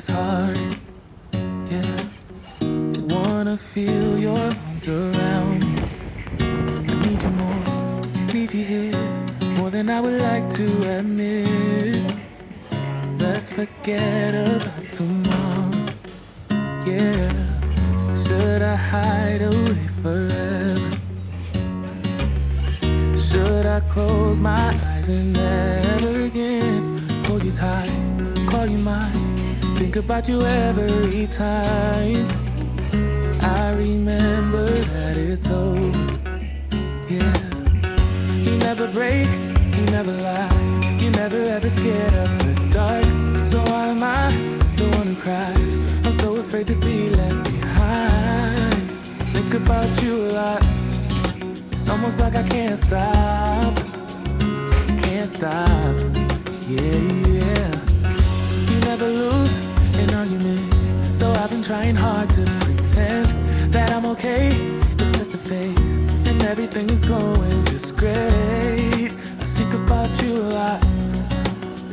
this hard. Yeah, wanna feel your arms around me. I need you more, need you here, more than I would like to admit. Let's forget about tomorrow. Yeah, should I hide away forever? Should I close my eyes and never again hold you tight, call you mine, think about you every time? I remember that it's over. Yeah, you never break, you never lie, you never ever scared of the dark. So why am I the one who cries? I'm so afraid to be left behind. Think about you a lot. It's almost like I can't stop, can't stop. Yeah, yeah. You never lose an argument, so I've been trying hard to pretend that I'm okay. It's just a phase, and everything is going just great. I think about you a lot.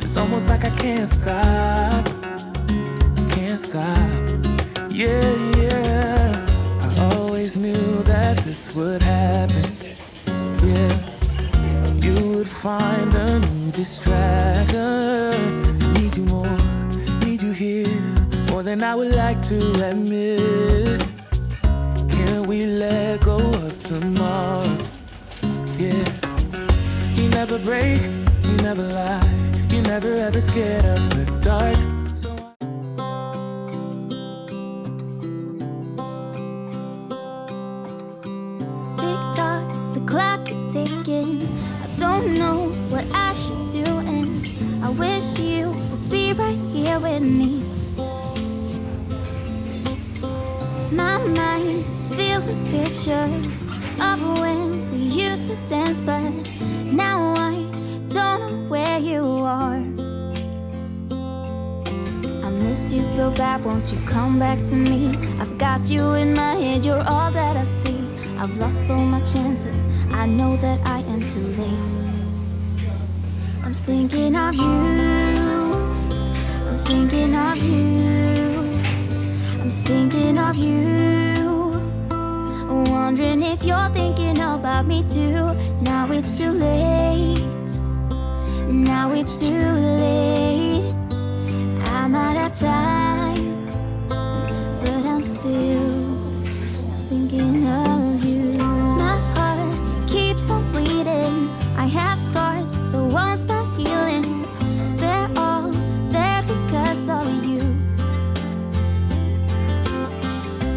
It's almost like I can't stop, can't stop. Yeah, yeah. I always knew that this would happen. Yeah, you would find a new distraction. I need you more, need you here, more than I would like to admit. Can we let go of tomorrow? Yeah, you never break, you never lie, you never ever scared of the dark. So clock keeps ticking. I don't know what I should do, and I wish you would be right here with me. My mind is filled with pictures of when we used to dance, but now I don't know where you are. I missed you so bad, won't you come back to me? I've got you in my head, you're all that I see. I've lost all my chances, I know that I am too late. I'm thinking of you, I'm thinking of you, I'm thinking of you, wondering if you're thinking about me too. Now it's too late, now it's too late. I'm out of time, but I'm still thinking of you. My heart keeps on bleeding. I have scars, the ones not healing. They're all there because of you.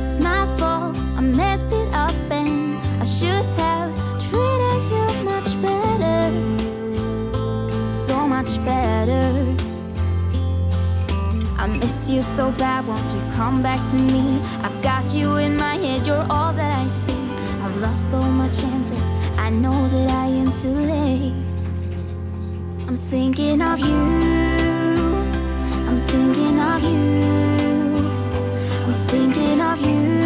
It's my fault, I messed it up, and I should have treated you much better, so much better. I miss you so bad, won't you come back to me? I've got you in my head, you're all that I see. I've lost all my chances, I know that I am too late. I'm thinking of you, I'm thinking of you, I'm thinking of you.